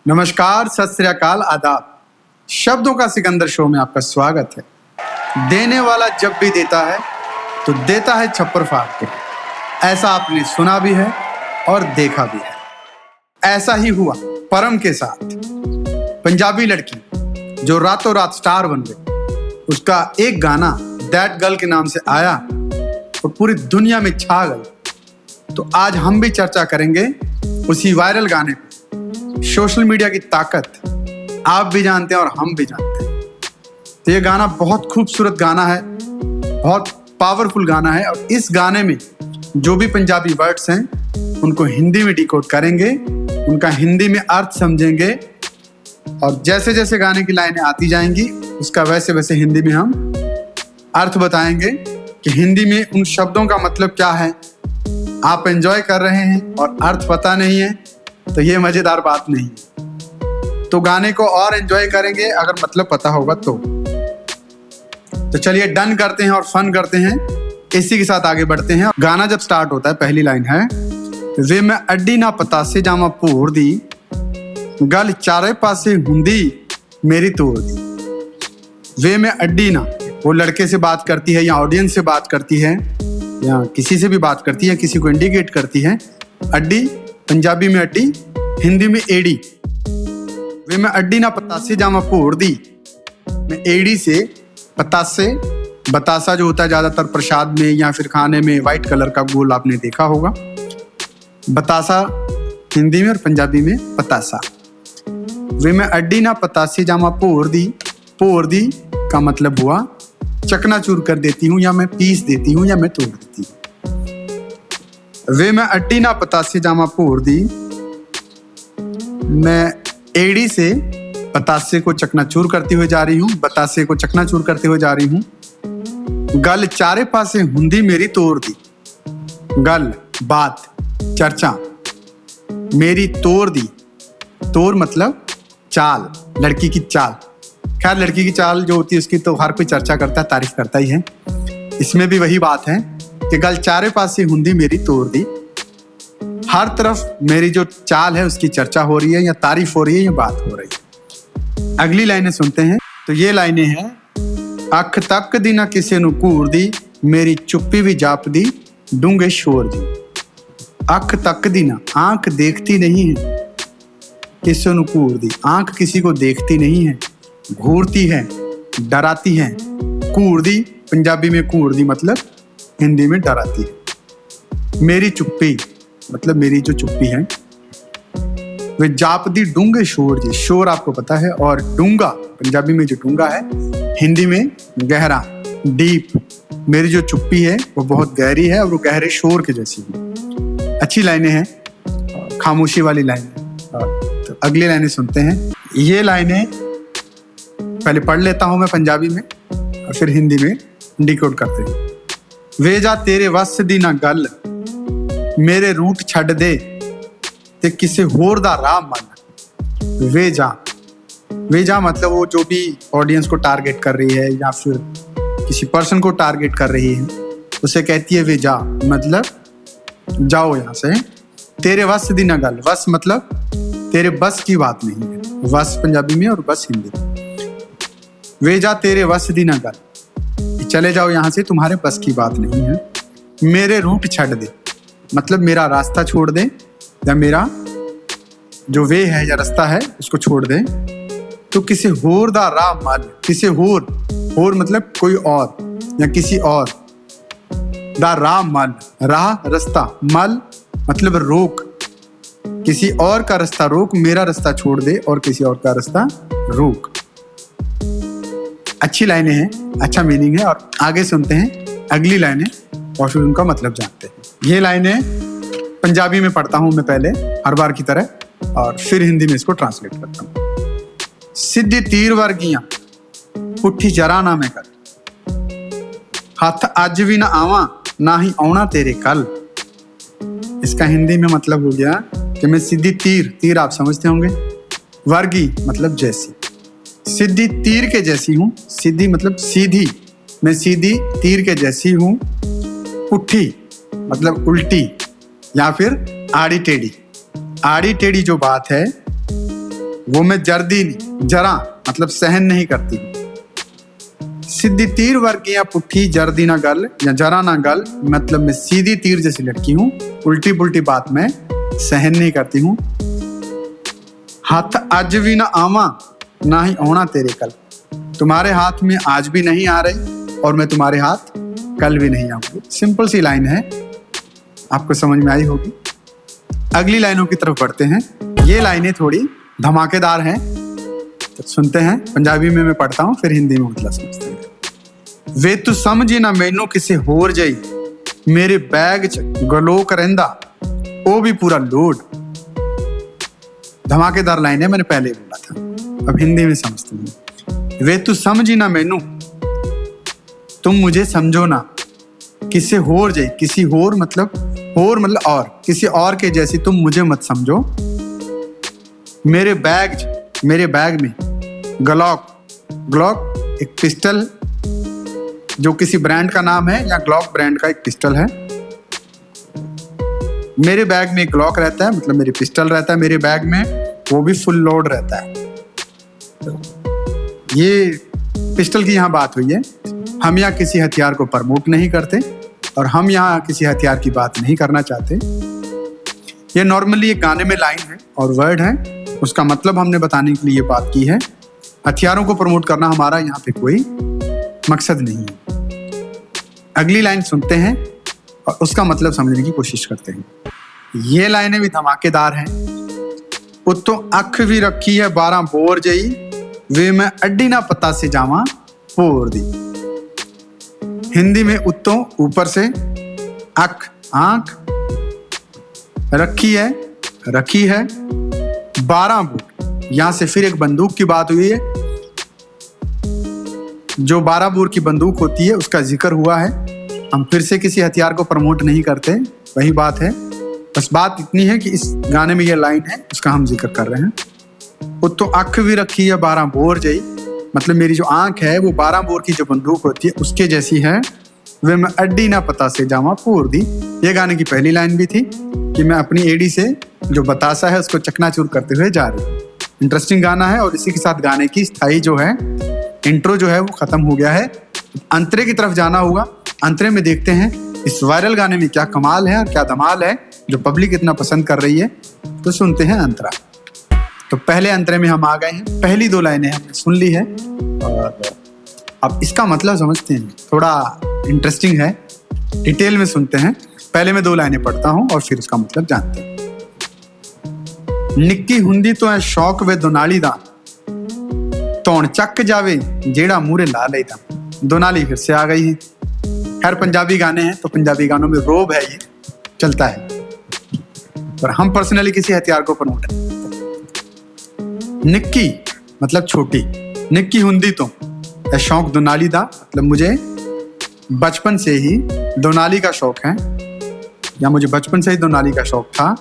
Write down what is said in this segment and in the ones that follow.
नमस्कार, सत श्री अकाल, आदाब। शब्दों का सिकंदर शो में आपका स्वागत है। देने वाला जब भी देता है तो देता है छप्पर फाड़ के। ऐसा आपने सुना भी है और देखा भी है। ऐसा ही हुआ परम के साथ। पंजाबी लड़की जो रातों रात स्टार बन गई, उसका एक गाना दैट गर्ल के नाम से आया और पूरी दुनिया में छा गई। तो आज हम भी चर्चा करेंगे उसी वायरल गाने पे। सोशल मीडिया की ताकत आप भी जानते हैं और हम भी जानते हैं। तो ये गाना बहुत खूबसूरत गाना है, बहुत पावरफुल गाना है। और इस गाने में जो भी पंजाबी वर्ड्स हैं उनको हिंदी में डिकोड करेंगे, उनका हिंदी में अर्थ समझेंगे और जैसे जैसे गाने की लाइनें आती जाएंगी उसका वैसे वैसे हिंदी में हम अर्थ बताएंगे कि हिंदी में उन शब्दों का मतलब क्या है। आप एंजॉय कर रहे हैं और अर्थ पता नहीं है तो ये मजेदार बात नहीं है। तो गाने को और एंजॉय करेंगे अगर मतलब पता होगा तो चलिए डन करते हैं और फन करते हैं। इसी के साथ आगे बढ़ते हैं। गाना जब स्टार्ट होता है, पहली लाइन है, वे मैं अड्डी ना पतासे जावा भोर दी, गल चारे पासे हुंदी मेरी तोड़ दी। वे मैं अड्डी ना, वो लड़के से बात करती है या ऑडियंस से बात करती है या किसी से भी बात करती है, किसी को इंडिकेट करती है। अड्डी पंजाबी में अड्डी, हिंदी में एड़ी। वे मैं अड्डी ना पतासे जावा भोर दी, मैं एड़ी से पतासे, बतासा जो होता है ज्यादातर प्रसाद में या फिर खाने में, व्हाइट कलर का गोल आपने देखा होगा। बतासा हिंदी में और पंजाबी में पतासा। वे मैं अड्डी ना पतासे जावा भोर दी, भोर दी का मतलब हुआ चकनाचूर कर देती हूँ या मैं पीस देती हूँ या मैं तोड़ देती हूँ। वे मैं अड्डी ना पतासे जावा भोर दी, मैं एड़ी से पतासे को चकनाचूर करती हुई जा रही हूँ, बतासे को चकनाचूर करते हुए जा रही हूँ। गल चारे पासे हुंदी मेरी तोड़ दी, गल बात, चर्चा, मेरी तोड़ दी। तोड़ मतलब चाल, लड़की की चाल। खैर लड़की की चाल जो होती है उसकी तो हर कोई चर्चा करता है, तारीफ करता ही है। इसमें भी वही बात है कि गल चारे पासे हुंदी मेरी तोड़ दी। हर तरफ मेरी जो चाल है उसकी चर्चा हो रही है या तारीफ हो रही है या बात हो रही है। अगली लाइनें सुनते हैं। तो ये लाइनें हैं, अख तक दी ना किसे नू घूर दी, मेरी चुप्पी भी जाप दी डूंगे शोर दी। अख तक दी ना, आंख देखती नहीं है, किसे नू घूर दी, आंख किसी को देखती नहीं है, घूरती है, डराती है। घूर दी पंजाबी में घूर दी मतलब हिंदी में डराती है। मेरी चुप्पी मतलब मेरी जो चुप्पी है। वे जाप दी डूंगे शोर जी, शोर आपको पता है, और डूंगा पंजाबी में जो डूंगा है हिंदी में गहरा, डीप। मेरी जो चुप्पी है वो बहुत गहरी है और वो गहरे शोर के जैसी है। अच्छी लाइनें हैं, खामोशी वाली लाइन। तो अगली लाइनें सुनते हैं। ये लाइनें पहले पढ़ लेता हूं मैं पंजाबी में और फिर हिंदी में डिकोड करते हैं। वे जा तेरे वस दी ना गल, मेरे रूट छड़ दे ते किसे होर दा राह मन। वे जा मतलब वो जो भी ऑडियंस को टारगेट कर रही है या फिर किसी पर्सन को टारगेट कर रही है उसे कहती है वे जा, मतलब जाओ यहाँ से। तेरे वस दी ना गल, वस मतलब तेरे बस की बात नहीं है, वस पंजाबी में और बस हिंदी में। वे जा तेरे वस दी ना गल, चले जाओ यहाँ से, तुम्हारे बस की बात नहीं है। मेरे रूट छड़ दे मतलब मेरा रास्ता छोड़ दे या मेरा जो वे है या रास्ता है उसको छोड़ दे। तो किसी होर दा राह मल, किसी होर मतलब कोई और या किसी और, दा राह मल, राह रास्ता, मल मतलब रोक, किसी और का रास्ता रोक, मेरा रास्ता छोड़ दे और किसी और का रास्ता रोक। अच्छी लाइनें हैं, अच्छा मीनिंग है। और आगे सुनते हैं अगली लाइनें और फिर उनका मतलब जानते हैं। ये लाइनें पंजाबी में पढ़ता हूं मैं पहले हर बार की तरह और फिर हिंदी में इसको ट्रांसलेट करता हूं। सिद्धि तीर वर्गियां पुट्ठी जरा ना मैं कर, हथ अज भी ना आवा ना ही आना तेरे कल। इसका हिंदी में मतलब हो गया कि मैं सीधी तीर आप समझते होंगे, वर्गी मतलब जैसी, सीधी तीर के जैसी हूँ। सीधी मतलब सीधी, मैं सीधी तीर के जैसी हूँ। पुट्ठी मतलब उल्टी या फिर आड़ी टेढ़ी। आड़ी टेढ़ी जो बात है वो मैं जर्दी नहीं, जरा मतलब सहन नहीं करती हूँ। सीधी तीर वर्गी या पुट्ठी जर्दी ना गल या जरा ना गल मतलब मैं सीधी तीर जैसी लड़की हूँ, उल्टी पुल्टी बात मैं सहन नहीं करती हूँ। हाथ आज भी ना आवा ना ही आना तेरे कल, तुम्हारे हाथ में आज भी नहीं आ रही और मैं तुम्हारे हाथ कल भी नहीं आऊंगी। सिंपल सी लाइन है, आपको समझ में आई होगी। अगली लाइनों की तरफ बढ़ते हैं। ये लाइनें थोड़ी धमाकेदार हैं, तो सुनते हैं। पंजाबी में मैं पढ़ता हूँ, फिर हिंदी में मतलब समझते हैं। वे तू समझी ना मैनू किसे होर जाई, मेरे बैग च गलोक रहिंदा वो भी पूरा लोड। धमाकेदार लाइन है, मैंने पहले बोला था, अब हिंदी में समझते हैं। वे तू समझी ना मैनू, तुम मुझे समझो ना, किसे होर जाई, किसी होर मतलब और, किसी और के जैसी तुम मुझे मत समझो। मेरे बैग में ग्लॉक एक पिस्टल जो किसी ब्रांड का नाम है, या ग्लॉक ब्रांड का एक पिस्टल है। मेरे बैग में ग्लॉक रहता है, मतलब मेरी पिस्टल रहता है मेरे बैग में, वो भी फुल लोड रहता है। ये पिस्टल की यहाँ बात हुई है। हम यहाँ किसी हथियार को प्रमोट नहीं करते और हम यहाँ किसी हथियार की बात नहीं करना चाहते। ये नॉर्मली एक गाने में लाइन है और वर्ड है, उसका मतलब हमने बताने के लिए ये बात की है। हथियारों को प्रमोट करना हमारा यहाँ पे कोई मकसद नहीं है। अगली लाइन सुनते हैं और उसका मतलब समझने की कोशिश करते हैं। ये लाइनें भी धमाकेदार हैं। उत्तों अख भी रखी है 12 बोर जई, वे मैं अड्डी ना पता से जावा पोर दी। हिंदी में उत्तों ऊपर से, अख आंख, रखी है 12 बोर, यहां से फिर एक बंदूक की बात हुई है। जो 12 बोर की बंदूक होती है उसका जिक्र हुआ है। हम फिर से किसी हथियार को प्रमोट नहीं करते, वही बात है। बस बात इतनी है कि इस गाने में ये लाइन है, उसका हम जिक्र कर रहे हैं। उत्तों अख भी रखी है 12 बोर जई, मतलब मेरी जो आंख है वो 12 बोर की जो बंदूक होती है उसके जैसी है। वे मैं अड्डी ना पता से जावा पोर दी। ये गाने की पहली लाइन भी थी कि मैं अपनी एडी से जो बतासा है उसको चकनाचूर करते हुए जा रही हूँ। इंटरेस्टिंग गाना है और इसी के साथ गाने की स्थाई जो है इंट्रो जो है वो खत्म हो गया है। अंतरे की तरफ जाना होगा। अंतरे में देखते हैं इस वायरल गाने में क्या कमाल है और क्या धमाल है जो पब्लिक इतना पसंद कर रही है। तो सुनते हैं अंतरा। तो पहले अंतरे में हम आ गए हैं। पहली 2 लाइनें हमने सुन ली है और अब इसका मतलब समझते हैं। थोड़ा इंटरेस्टिंग है, डिटेल में सुनते हैं। पहले मैं 2 लाइनें पढ़ता हूं और फिर उसका मतलब जानते हैं। निक्की हुंदी तो है शौक वे दोनाली दा, तौण चक जावे जेड़ा मूरे ला लेदा। दोनाली फिर से आ गई है। खैर पंजाबी गाने हैं तो पंजाबी गानों में रोब है, ये चलता है, पर हम पर्सनली किसी हथियार को प्रमोट नहीं करते। निक्की मतलब छोटी, निक्की हुंदी तो है शौक दोनाली दा, मतलब मुझे बचपन से ही दोनाली का शौक है, या मुझे बचपन से ही दोनाली का शौक था।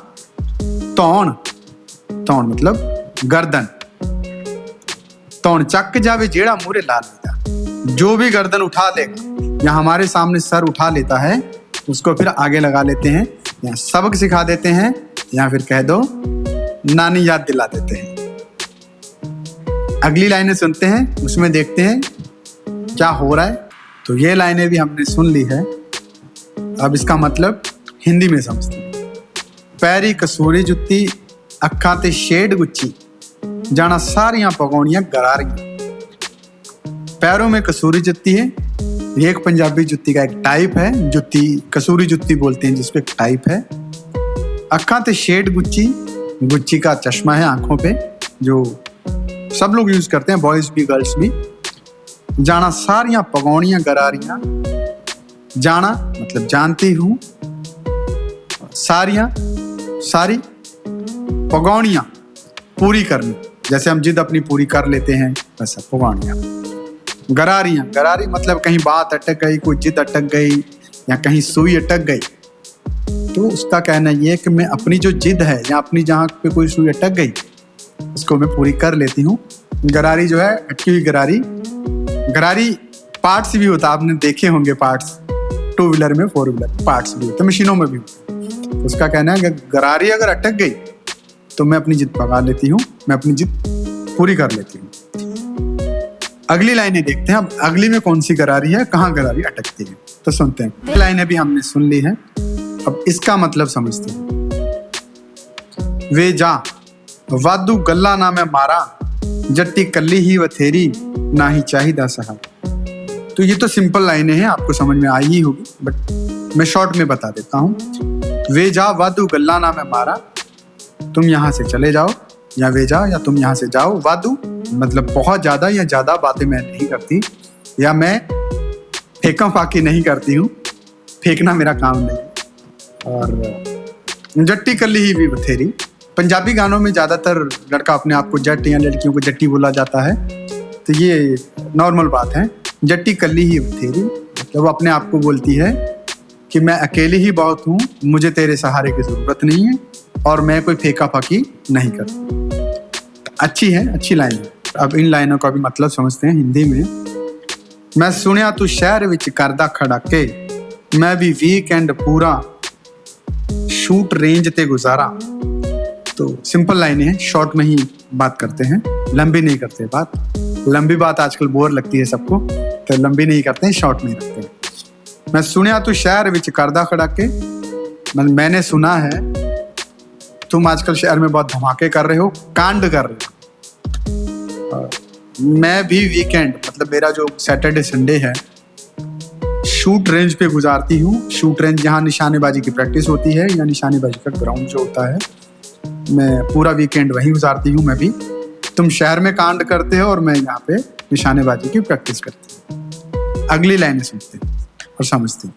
तौण मतलब गर्दन, तौण चक जावे जेड़ा मूरे ला लेता, जो भी गर्दन उठा लेगा या हमारे सामने सर उठा लेता है उसको फिर आगे लगा लेते हैं, या सबक सिखा देते हैं, या फिर कह दो नानी याद दिला देते हैं। अगली लाइनें सुनते हैं, उसमें देखते हैं क्या हो रहा है। तो ये लाइनें भी हमने सुन ली है, अब इसका मतलब हिंदी में समझते हैं। पैरी कसूरी जुत्ती अखा ते शेड गुच्ची, जाना सारियां पगौनियां गरारियां। पैरों में कसूरी जुत्ती है, ये एक पंजाबी जुत्ती का एक टाइप है। जुत्ती कसूरी जुत्ती बोलते हैं जिसको, एक टाइप है। अखा ते शेड गुच्ची, गुच्ची का चश्मा है आंखों पे जो सब लोग यूज करते हैं, बॉयज भी गर्ल्स भी। जाना सारियां पगौनियां गरारियां, जाना मतलब जानती हूँ, सारियां सारी, पगौनियां पूरी करनी, जैसे हम जिद अपनी पूरी कर लेते हैं वैसा पगौनियां। गरारी मतलब कहीं बात अटक गई, कोई जिद अटक गई या कहीं सुई अटक गई, तो उसका कहना ये है कि मैं अपनी जो जिद है या अपनी जहाँ पे कोई सुई अटक गई उसको मैं पूरी कर लेती हूँ। गरारी जो है अटकी हुई गरारी पार्ट्स भी होता है, आपने देखे होंगे पार्ट्स, 2 व्हीलर में 4 व्हीलर पार्ट्स भी होते, मशीनों में भी होते। उसका कहना है कि गरारी अगर अटक गई तो मैं अपनी जिद पगा लेती हूँ, मैं अपनी जिद पूरी कर लेती हूँ। अगली लाइनें देखते हैं। अब अगली में कौन सी गरारी है, कहाँ गरारी अटकती है, तो सुनते हैं। लाइनें भी हमने सुन ली हैं, अब इसका मतलब समझते हैं। वे जा वादू गल्ला ना मैं मारा, जट्टी कल्ली ही वथेरी, ना ही चाहिदा सहारा। तो ये तो सिंपल लाइनें हैं, आपको समझ में आई ही होगी, बट मैं शॉर्ट में बता देता हूँ। वे जा वादू गल्ला ना मैं मारा, तुम यहाँ से चले जाओ, या वे जा या तुम यहाँ से जाओ। वादू मतलब बहुत ज़्यादा या ज़्यादा बातें मैं नहीं करती, या मैं फेंका फाकी नहीं करती हूँ, फेंकना मेरा काम नहीं। और जट्टी कल्ली ही भी बथेरी, पंजाबी गानों में ज़्यादातर लड़का अपने आप को जट या लड़कियों को जट्टी बोला जाता है, तो ये नॉर्मल बात है। जट्टी कल्ली ही बथेरी मतलब वो अपने आप को बोलती है कि मैं अकेली ही बहुत हूँ, मुझे तेरे सहारे की ज़रूरत नहीं है, और मैं कोई फेंका फाकी नहीं करती। अच्छी है, अच्छी लाइन है। अब इन लाइनों का भी मतलब समझते हैं हिंदी में। मैं सुनिया तू शहर विच करदा खड़ाके, मैं भी वीकेंड पूरा शूट रेंज ते गुजारा। तो सिंपल लाइनें हैं, शॉर्ट में ही बात करते हैं, लंबी नहीं करते बात। लंबी बात आजकल बोर लगती है सबको, तो लंबी नहीं करते हैं, शॉर्ट में रखते हैं। मैं सुनिया तू शहर विच करदा खड़ाके, मैंने सुना है तुम आजकल शहर में बहुत धमाके कर रहे हो, कांड कर रहे हो। मैं भी वीकेंड मतलब मेरा जो सैटरडे संडे है शूट रेंज पे गुजारती हूँ। शूट रेंज जहाँ निशानेबाजी की प्रैक्टिस होती है या निशानेबाजी का ग्राउंड जो होता है, मैं पूरा वीकेंड वहीं गुजारती हूँ। मैं भी, तुम शहर में कांड करते हो और मैं यहाँ पे निशानेबाजी की प्रैक्टिस करती हूँ। अगली लाइनें सुनते हैं और समझते हैं।